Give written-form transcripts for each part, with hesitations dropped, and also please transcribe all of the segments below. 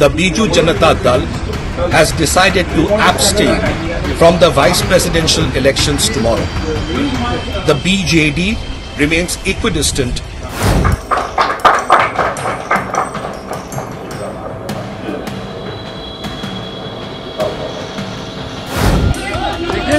The Biju Janata Dal has decided to abstain from the vice presidential elections tomorrow. The BJD remains equidistant.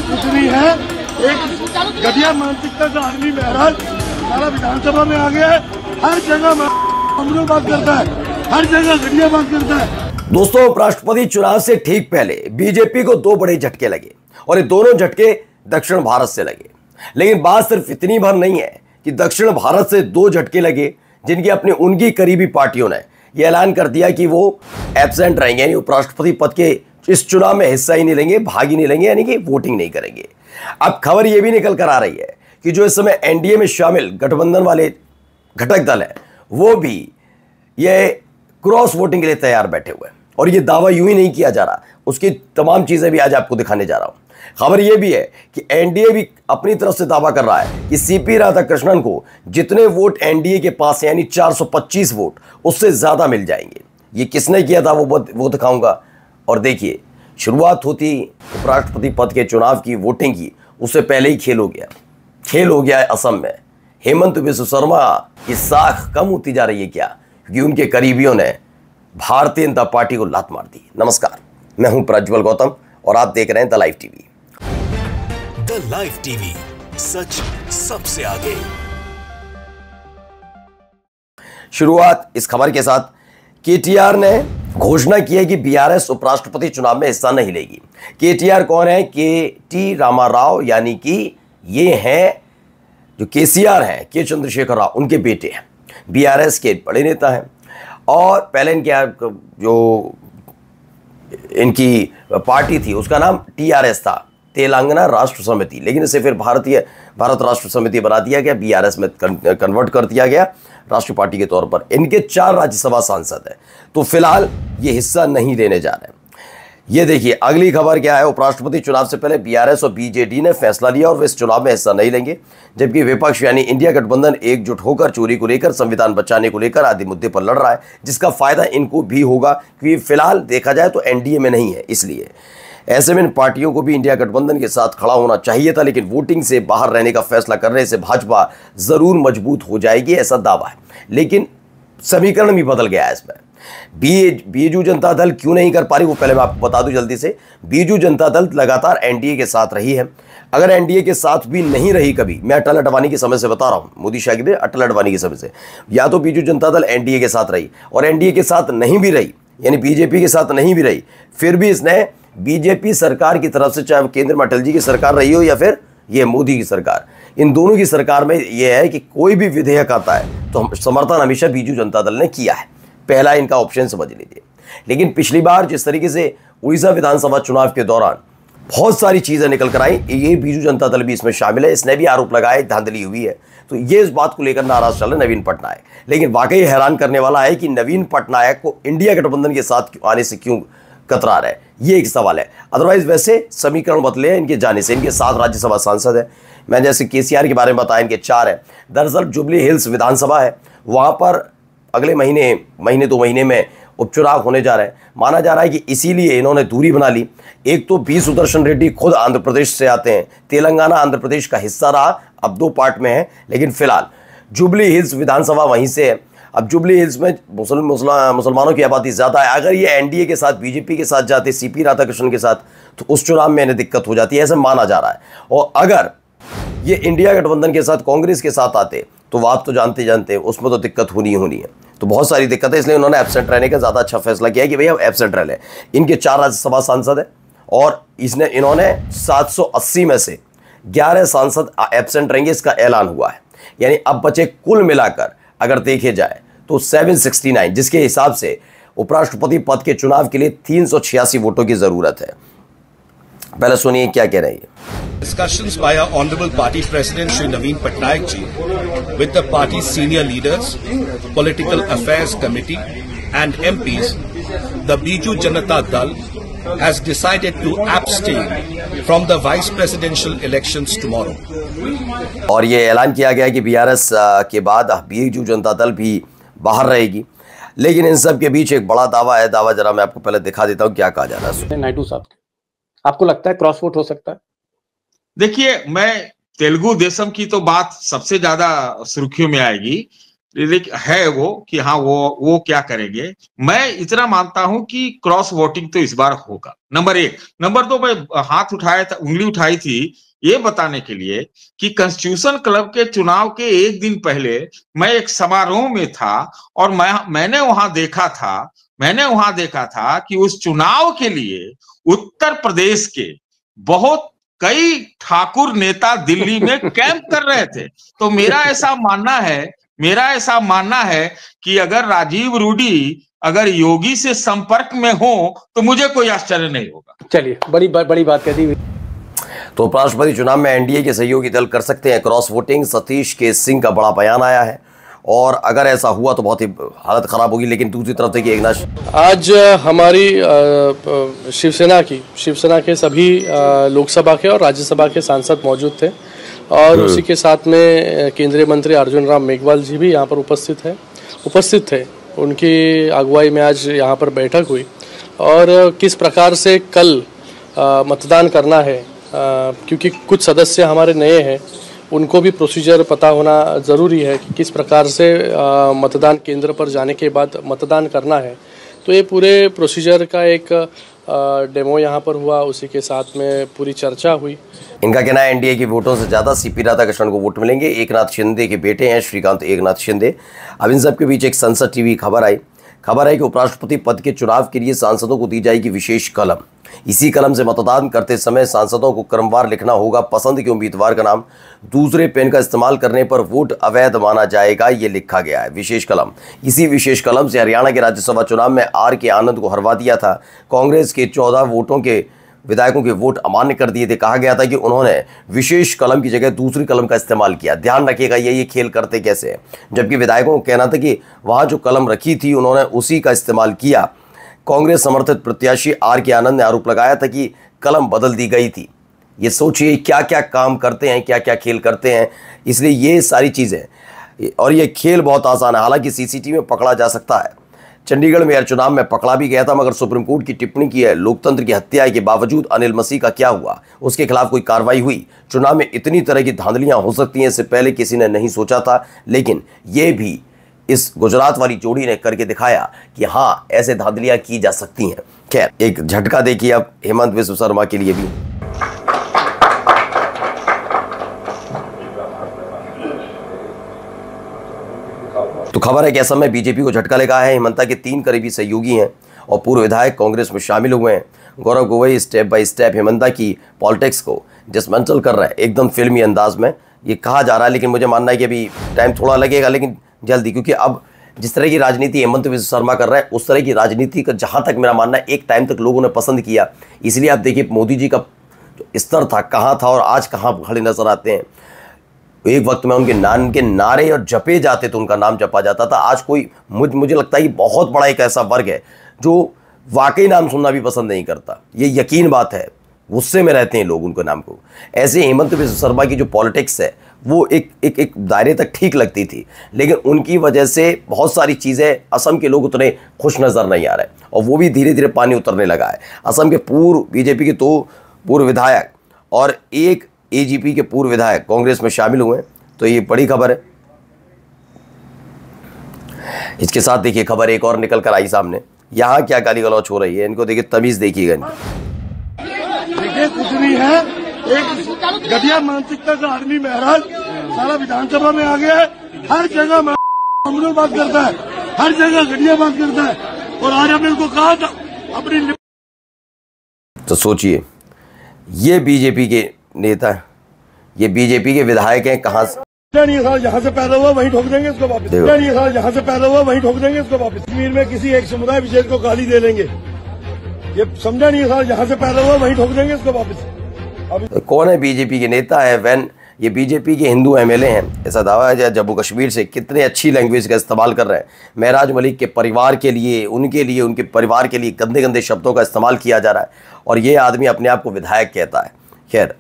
कुछ नहीं है, एक घटिया मानसिकता का आदमी बहरहाल सारा विधानसभा में आ गया है। हर जगह अमरूद बात करता है, हर जगह घटिया बात करता है। दोस्तों, उपराष्ट्रपति चुनाव से ठीक पहले बीजेपी को दो बड़े झटके लगे और ये दोनों झटके दक्षिण भारत से लगे। लेकिन बात सिर्फ इतनी भर नहीं है कि दक्षिण भारत से दो झटके लगे जिनकी अपनी उनकी करीबी पार्टियों ने यह ऐलान कर दिया कि वो एब्सेंट रहेंगे, यानी उपराष्ट्रपति पद के इस चुनाव में हिस्सा ही नहीं लेंगे, भाग ही नहीं लेंगे, यानी कि वोटिंग नहीं करेंगे। अब खबर यह भी निकल कर आ रही है कि जो इस समय एनडीए में शामिल गठबंधन वाले घटक दल है वो भी ये क्रॉस वोटिंग के लिए तैयार बैठे हुए हैं। और ये दावा यूं ही नहीं किया जा रहा, उसकी तमाम चीजें भी आज आपको दिखाने जा रहा हूं। खबर यह भी है कि एनडीए भी अपनी तरफ से दावा कर रहा है कि सीपी राधाकृष्णन को जितने वोट एनडीए के पास है, यानी 425 वोट, उससे ज्यादा मिल जाएंगे। ये किसने किया था वो दिखाऊंगा। और देखिए, शुरुआत होती उपराष्ट्रपति पद के चुनाव की वोटिंग की, उससे पहले ही खेल हो गया है असम में। हेमंत बिस्व शर्मा की साख कम होती जा रही है क्या? क्योंकि उनके करीबियों ने भारतीय जनता पार्टी को लात मार दी। नमस्कार, मैं हूं प्रज्वल गौतम और आप देख रहे हैं the live TV. The live TV, सच सबसे आगे। शुरुआत इस खबर के साथ, केटीआर ने घोषणा की है कि बीआरएस उपराष्ट्रपति चुनाव में हिस्सा नहीं लेगी। केटीआर कौन है? के रामाराव, यानी कि ये हैं जो केसीआर हैं, के चंद्रशेखर राव, उनके बेटे हैं, बीआरएस के बड़े नेता हैं। और पहले जो इनकी पार्टी थी उसका नाम टीआरएस था, तेलंगाना राष्ट्र समिति, लेकिन इसे फिर भारत राष्ट्र समिति बना दिया गया, बीआरएस में कन्वर्ट कर दिया गया राष्ट्रीय पार्टी के तौर पर। इनके 4 राज्यसभा सांसद हैं, तो फिलहाल ये हिस्सा नहीं लेने जा रहे हैं। ये देखिए अगली खबर क्या है। उपराष्ट्रपति चुनाव से पहले बीआरएस और बीजेडी ने फैसला लिया और वे इस चुनाव में हिस्सा नहीं लेंगे, जबकि विपक्ष यानी इंडिया गठबंधन एकजुट होकर चोरी को लेकर, संविधान बचाने को लेकर आदि मुद्दे पर लड़ रहा है, जिसका फायदा इनको भी होगा क्योंकि फिलहाल देखा जाए तो एनडीए में नहीं है। इसलिए ऐसे में इन पार्टियों को भी इंडिया गठबंधन के साथ खड़ा होना चाहिए था, लेकिन वोटिंग से बाहर रहने का फैसला करने से भाजपा जरूर मजबूत हो जाएगी, ऐसा दावा है। लेकिन समीकरण भी बदल गया है इसमें। बीजू जनता दल क्यों नहीं कर पा रही, वो पहले मैं आपको बता दूं जल्दी से। बीजू जनता दल लगातार एनडीए के साथ रही है। अगर एनडीए के साथ भी नहीं रही कभी, मैं अटल अडवाणी के समय से बता रहा हूं, मोदी शाह अटल अडवाणी के समय से, या तो बीजू जनता दल एनडीए के साथ रही और एनडीए के साथ नहीं भी रही, यानी बीजेपी के साथ नहीं भी रही, फिर भी इसने बीजेपी सरकार की तरफ से, चाहे वो केंद्र में अटल जी की सरकार रही हो या फिर ये मोदी की सरकार, इन दोनों की सरकार में यह है कि कोई भी विधेयक आता है तो समर्थन हमेशा बीजू जनता दल ने किया है। पहला इनका ऑप्शन समझ लीजिए। लेकिन पिछली बार जिस तरीके से उड़ीसा विधानसभा चुनाव के दौरान बहुत सारी चीजें निकल कर आई, ये बीजू जनता दल भी इसमें शामिल है। इसने भी आरोप लगाया धांधली हुई है, तो ये इस बात को लेकर नाराज चल रहे नवीन पटनायक। लेकिन वाकई हैरान करने वाला है कि नवीन पटनायक को इंडिया गठबंधन के साथ आने से क्यों कतरा रहा है, ये एक सवाल है। अदरवाइज वैसे समीकरण बदले हैं इनके जाने से। इनके 7 राज्यसभा सांसद है। मैं जैसे केसीआर के बारे में बताया, इनके 4 है। दरअसल जुबली हिल्स विधानसभा है, वहां पर अगले महीने 2 महीने में उपचुनाव होने जा रहे हैं। माना जा रहा है कि इसीलिए इन्होंने दूरी बना ली। एक तो बी सुदर्शन रेड्डी खुद आंध्र प्रदेश से आते हैं, तेलंगाना आंध्र प्रदेश का हिस्सा रहा, अब 2 पार्ट में है, लेकिन फिलहाल जुबली हिल्स विधानसभा वहीं से है। अब जुबली हिल्स में मुसलमानों की आबादी ज़्यादा है। अगर ये एनडीए के साथ, बीजेपी के साथ जाते, सीपी राधाकृष्णन के साथ, तो उस चुनाव में इन्हें दिक्कत हो जाती है, ऐसा माना जा रहा है। और अगर ये इंडिया गठबंधन के साथ, कांग्रेस के साथ आते, तो आप तो जानते उसमें तो दिक्कत होनी है। तो बहुत सारी दिक्कत है, इसलिए उन्होंने एब्सेंट रहने का ज़्यादा अच्छा फैसला किया कि भैया एब्सेंट रह लें। इनके 4 राज्यसभा सांसद है और इन्होंने 780 में से 11 सांसद एब्सेंट रहेंगे, इसका ऐलान हुआ है। यानी अब बचे कुल मिलाकर अगर देखे जाए तो 769, जिसके हिसाब से उपराष्ट्रपति पद के चुनाव के लिए 386 वोटों की जरूरत है। पहले सुनिए क्या कह रहे हैं। Discussions by our Honorable Party President Shri Naveen Patnaik ji with the party's senior leaders, Political Affairs Committee and MPs, the Biju Janata Dal has decided to abstain from the vice presidential elections tomorrow. और ये ऐलान किया गया कि BRS के बाद बीजू जनता दल भी बाहर रहेगी। लेकिन इन सब के बीच एक बड़ा दावा है। दावा जरा मैं आपको पहले दिखा देता हूं क्या कहा जा रहा है। नायडू साहब के आपको लगता है क्रॉस वोट हो सकता है? देखिए, मैं तेलुगु देशम की तो बात सबसे ज्यादा सुर्खियों में आएगी, है वो कि हाँ वो क्या करेंगे। मैं इतना मानता हूं कि क्रॉस वोटिंग तो इस बार होगा, नंबर एक। नंबर दो, मैं हाथ उठाया था, उंगली उठाई थी ये बताने के लिए कि कॉन्स्टिट्यूशन क्लब के चुनाव के एक दिन पहले मैं एक समारोह में था और मैंने वहां देखा था कि उस चुनाव के लिए उत्तर प्रदेश के बहुत कई ठाकुर नेता दिल्ली में कैंप कर रहे थे। तो मेरा ऐसा मानना है कि अगर राजीव रूडी अगर योगी से संपर्क में हो तो मुझे कोई आश्चर्य नहीं होगा। चलिए, बड़ी बात कह दी। तो उपराष्ट्रपति चुनाव में एनडीए के सहयोगी दल कर सकते हैं क्रॉस वोटिंग। सतीश के सिंह का बड़ा बयान आया है और अगर ऐसा हुआ तो बहुत ही हालत खराब होगी। लेकिन दूसरी तरफ देखिए, एक नाथ आज हमारी शिवसेना के सभी लोकसभा के और राज्यसभा के सांसद मौजूद थे और उसी के साथ में केंद्रीय मंत्री अर्जुन राम मेघवाल जी भी यहाँ पर उपस्थित थे। उनकी अगुवाई में आज यहाँ पर बैठक हुई और किस प्रकार से कल मतदान करना है, क्योंकि कुछ सदस्य हमारे नए हैं, उनको भी प्रोसीजर पता होना ज़रूरी है कि किस प्रकार से मतदान केंद्र पर जाने के बाद मतदान करना है। तो ये पूरे प्रोसीजर का एक डेमो यहाँ पर हुआ, उसी के साथ में पूरी चर्चा हुई। इनका कहना है एनडीए के वोटों से ज़्यादा सीपी राधाकृष्णन को वोट मिलेंगे। एकनाथ शिंदे के बेटे हैं श्रीकांत एकनाथ शिंदे। अब इन सब के बीच एक संसद टीवी खबर है कि उपराष्ट्रपति पद के चुनाव के लिए सांसदों को दी जाएगी विशेष कलम। इसी कलम से मतदान करते समय सांसदों को क्रमवार लिखना होगा पसंद के उम्मीदवार का नाम। दूसरे पेन का इस्तेमाल करने पर वोट अवैध माना जाएगा, ये लिखा गया है विशेष कलम। इसी विशेष कलम से हरियाणा के राज्यसभा चुनाव में आर के आनंद को हरवा दिया था। कांग्रेस के 14 वोटों के विधायकों के वोट अमान्य कर दिए थे। कहा गया था कि उन्होंने विशेष कलम की जगह दूसरी कलम का इस्तेमाल किया। ध्यान रखिएगा ये खेल करते कैसे हैं। जबकि विधायकों को कहना था कि वहाँ जो कलम रखी थी उन्होंने उसी का इस्तेमाल किया। कांग्रेस समर्थित प्रत्याशी आर के आनंद ने आरोप लगाया था कि कलम बदल दी गई थी। ये सोचिए क्या क्या काम करते हैं, क्या क्या खेल करते हैं। इसलिए ये सारी चीज़ें, और ये खेल बहुत आसान है। हालांकि सीसीटीवी में पकड़ा जा सकता है। चंडीगढ़ मेयर चुनाव में पकड़ा भी गया था, मगर सुप्रीम कोर्ट की टिप्पणी की है लोकतंत्र की हत्या के बावजूद अनिल मसीह का क्या हुआ, उसके खिलाफ कोई कार्रवाई हुई। चुनाव में इतनी तरह की धांधलियां हो सकती हैं, इससे पहले किसी ने नहीं सोचा था। लेकिन ये भी इस गुजरात वाली जोड़ी ने करके दिखाया कि हाँ, ऐसे धांधलियां की जा सकती हैं। खैर, एक झटका देखिए अब हेमंत विश्व शर्मा के लिए भी। तो खबर है कि असम में बीजेपी को झटका लगा है। हेमंता के 3 करीबी सहयोगी हैं और पूर्व विधायक कांग्रेस में शामिल हुए हैं। Gaurav Gogoi step by step Himanta की पॉलिटिक्स को डिसमेंटल कर रहा है, एकदम फिल्मी अंदाज में ये कहा जा रहा है। लेकिन मुझे मानना है कि अभी टाइम थोड़ा लगेगा, लेकिन जल्दी, क्योंकि अब जिस तरह की राजनीति हेमंत विश्व शर्मा कर रहा है उस तरह की राजनीति का जहाँ तक मेरा मानना है एक टाइम तक लोगों ने पसंद किया। इसलिए आप देखिए मोदी जी का जो स्तर था कहाँ था और आज कहाँ खड़े नजर आते हैं। एक वक्त में उनके नारे और जपे जाते तो उनका नाम जपा जाता था। आज कोई मुझे लगता है कि बहुत बड़ा एक ऐसा वर्ग है जो वाकई नाम सुनना भी पसंद नहीं करता। ये यकीन बात है, गुस्से में रहते हैं लोग उनके नाम को। ऐसे हेमंत विश्व शर्मा की जो पॉलिटिक्स है वो एक दायरे तक ठीक लगती थी, लेकिन उनकी वजह से बहुत सारी चीज़ें असम के लोग उतने खुश नज़र नहीं आ रहे और वो भी धीरे धीरे पानी उतरने लगा है। असम के पूर्व बीजेपी के 2 पूर्व विधायक और 1 एजीपी के पूर्व विधायक कांग्रेस में शामिल हुए हैं। तो ये बड़ी खबर है। इसके साथ देखिए खबर एक और निकल कर आई सामने। यहाँ क्या गाली गलौच हो रही है, इनको देखिए, तमीज देखिएगा इनको। देखिए कुछ नहीं है, एक घटिया मानसिकता का आदमी महराज सारा विधानसभा में आ गया है। हर जगह बात करता है, हर जगह घटिया बात करता है। और आज हमने उनको कहा था अपनी, तो सोचिए ये बीजेपी के नेता है, ये बीजेपी के विधायक हैं। कहाँ से नहीं साल जहाँ से पैदा हुआ वहीं ठोक देंगे इसको वापस। नहीं साल जहाँ से पैदा हुआ वहीं ठोक देंगे इसको वापस। कश्मीर में किसी एक समुदाय विशेष को गाली दे देंगे, ये समझा नहीं साल जहाँ से पैदा हुआ वहीं ठोक देंगे इसको वापस। तो कौन है बीजेपी के नेता है? वैन ये बीजेपी के हिंदू एमएलए हैं, ऐसा दावा है। जम्मू कश्मीर से कितने अच्छी लैंग्वेज का इस्तेमाल कर रहे हैं। महराज मलिक के परिवार के लिए, उनके परिवार के लिए गंदे गंदे शब्दों का इस्तेमाल किया जा रहा है और ये आदमी अपने आप को विधायक कहता है। खैर,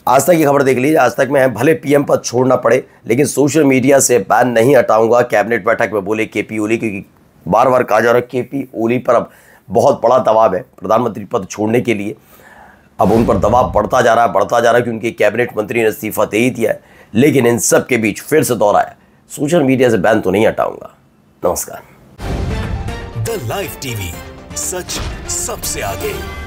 आज तक की खबर देख लीजिए। आज तक में भले पीएम पद छोड़ना पड़े लेकिन सोशल मीडिया से बैन नहीं हटाऊंगा, कैबिनेट बैठक में बोले केपी ओली, क्योंकि बार बार कहा जा रहा है केपी ओली पर अब बहुत बड़ा दबाव है प्रधानमंत्री पद छोड़ने के लिए। अब उन पर दबाव बढ़ता जा रहा है कि उनके कैबिनेट मंत्री ने इस्तीफा दे ही दिया है। लेकिन इन सब के बीच फिर से दोहराया, सोशल मीडिया से बैन तो नहीं हटाऊंगा। नमस्कार। द लाइव टीवी, सच सबसे आगे।